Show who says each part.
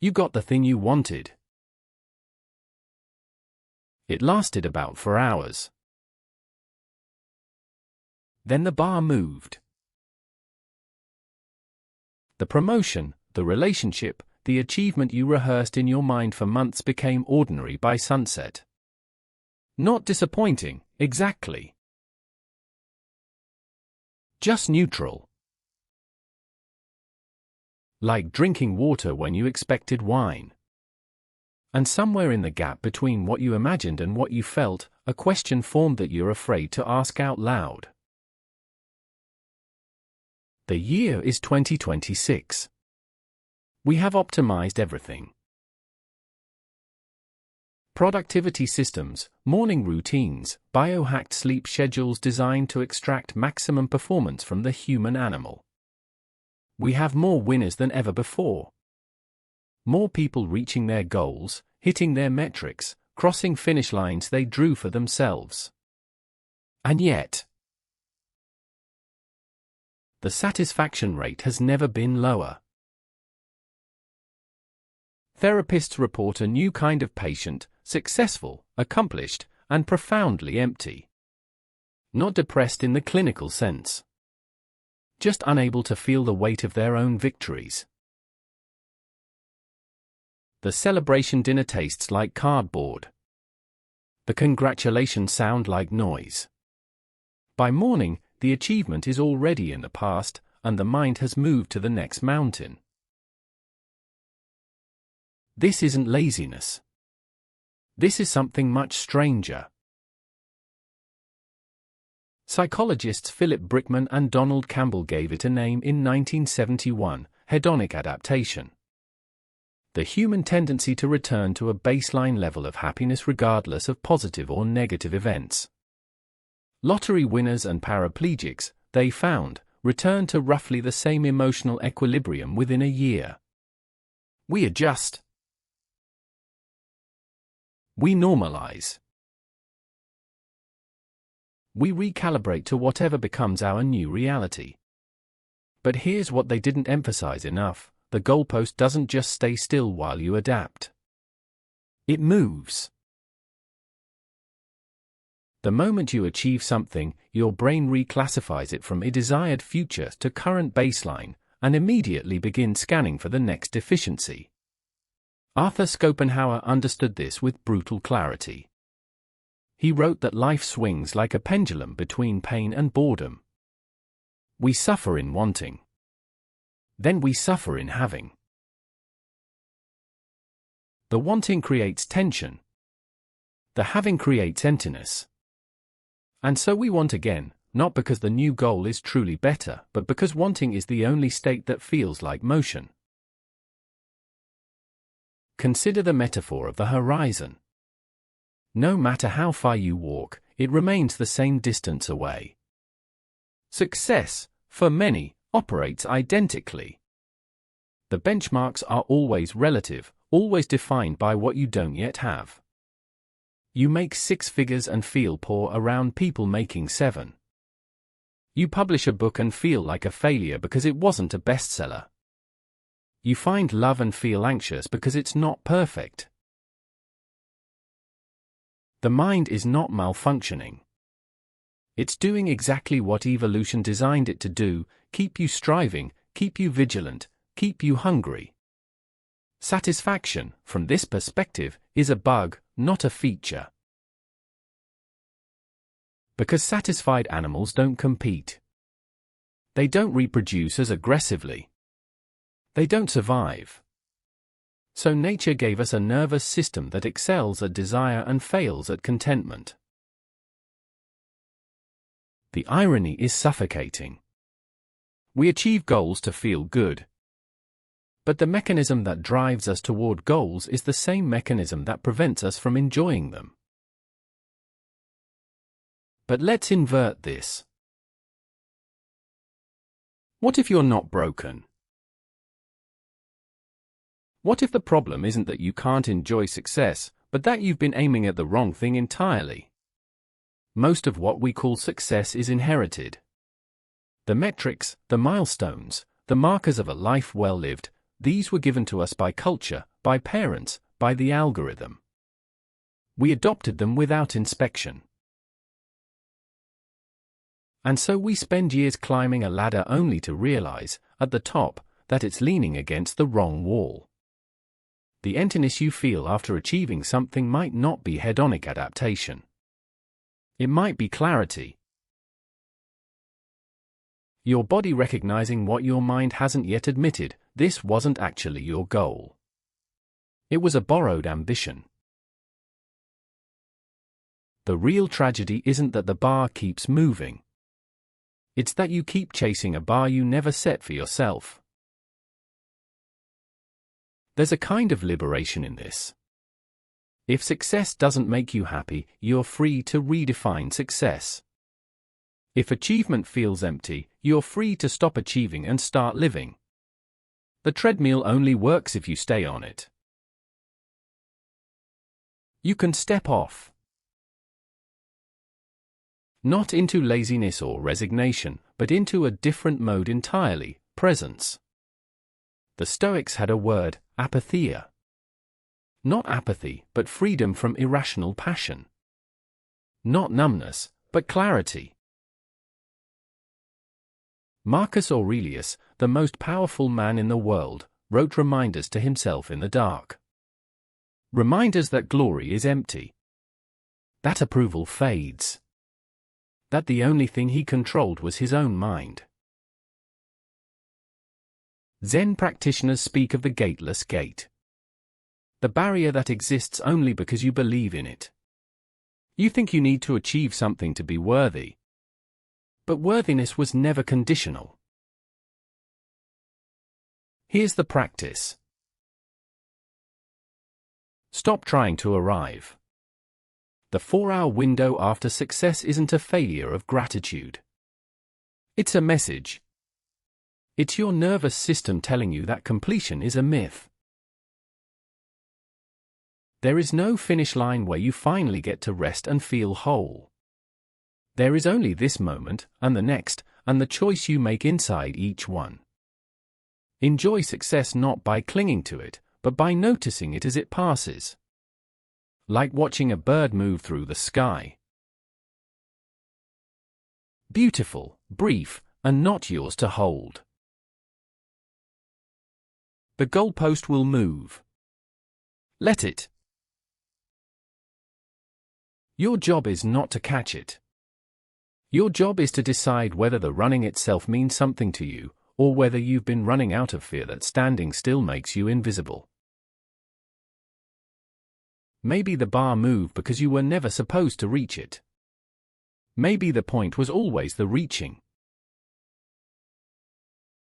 Speaker 1: You got the thing you wanted. It lasted about 4 hours. Then the bar moved. The promotion, the relationship, the achievement you rehearsed in your mind for months became ordinary by sunset. Not disappointing, exactly. Just neutral. Like drinking water when you expected wine. And somewhere in the gap between what you imagined and what you felt, a question formed that you're afraid to ask out loud. The year is 2026. We have optimized everything. Productivity systems, morning routines, biohacked sleep schedules designed to extract maximum performance from the human animal. We have more winners than ever before. More people reaching their goals, hitting their metrics, crossing finish lines they drew for themselves. And yet, the satisfaction rate has never been lower. Therapists report a new kind of patient, successful, accomplished, and profoundly empty. Not depressed in the clinical sense. Just unable to feel the weight of their own victories. The celebration dinner tastes like cardboard. The congratulations sound like noise. By morning, the achievement is already in the past, and the mind has moved to the next mountain. This isn't laziness. This is something much stranger. Psychologists Philip Brickman and Donald Campbell gave it a name in 1971, hedonic adaptation. The human tendency to return to a baseline level of happiness regardless of positive or negative events. Lottery winners and paraplegics, they found, return to roughly the same emotional equilibrium within a year. We adjust. We normalize. We recalibrate to whatever becomes our new reality. But here's what they didn't emphasize enough: the goalpost doesn't just stay still while you adapt. It moves. The moment you achieve something, your brain reclassifies it from a desired future to current baseline, and immediately begins scanning for the next deficiency. Arthur Schopenhauer understood this with brutal clarity. He wrote that life swings like a pendulum between pain and boredom. We suffer in wanting. Then we suffer in having. The wanting creates tension. The having creates emptiness. And so we want again, not because the new goal is truly better, but because wanting is the only state that feels like motion. Consider the metaphor of the horizon. No matter how far you walk, it remains the same distance away. Success, for many, operates identically. The benchmarks are always relative, always defined by what you don't yet have. You make 6 figures and feel poor around people making 7. You publish a book and feel like a failure because it wasn't a bestseller. You find love and feel anxious because it's not perfect. The mind is not malfunctioning. It's doing exactly what evolution designed it to do: keep you striving, keep you vigilant, keep you hungry. Satisfaction, from this perspective, is a bug, not a feature. Because satisfied animals don't compete. They don't reproduce as aggressively. They don't survive. So nature gave us a nervous system that excels at desire and fails at contentment. The irony is suffocating. We achieve goals to feel good. But the mechanism that drives us toward goals is the same mechanism that prevents us from enjoying them. But let's invert this. What if you're not broken? What if the problem isn't that you can't enjoy success, but that you've been aiming at the wrong thing entirely? Most of what we call success is inherited. The metrics, the milestones, the markers of a life well lived, these were given to us by culture, by parents, by the algorithm. We adopted them without inspection. And so we spend years climbing a ladder only to realize, at the top, that it's leaning against the wrong wall. The emptiness you feel after achieving something might not be hedonic adaptation. It might be clarity. Your body recognizing what your mind hasn't yet admitted: this wasn't actually your goal. It was a borrowed ambition. The real tragedy isn't that the bar keeps moving. It's that you keep chasing a bar you never set for yourself. There's a kind of liberation in this. If success doesn't make you happy, you're free to redefine success. If achievement feels empty, you're free to stop achieving and start living. The treadmill only works if you stay on it. You can step off. Not into laziness or resignation, but into a different mode entirely: presence. The Stoics had a word: apatheia. Not apathy, but freedom from irrational passion. Not numbness, but clarity. Marcus Aurelius, the most powerful man in the world, wrote reminders to himself in the dark. Reminders that glory is empty. That approval fades. That the only thing he controlled was his own mind. Zen practitioners speak of the gateless gate. The barrier that exists only because you believe in it. You think you need to achieve something to be worthy. But worthiness was never conditional. Here's the practice. Stop trying to arrive. The 4-hour window after success isn't a failure of gratitude. It's a message. It's your nervous system telling you that completion is a myth. There is no finish line where you finally get to rest and feel whole. There is only this moment, and the next, and the choice you make inside each one. Enjoy success not by clinging to it, but by noticing it as it passes. Like watching a bird move through the sky. Beautiful, brief, and not yours to hold. The goalpost will move. Let it. Your job is not to catch it. Your job is to decide whether the running itself means something to you, or whether you've been running out of fear that standing still makes you invisible. Maybe the bar moved because you were never supposed to reach it. Maybe the point was always the reaching.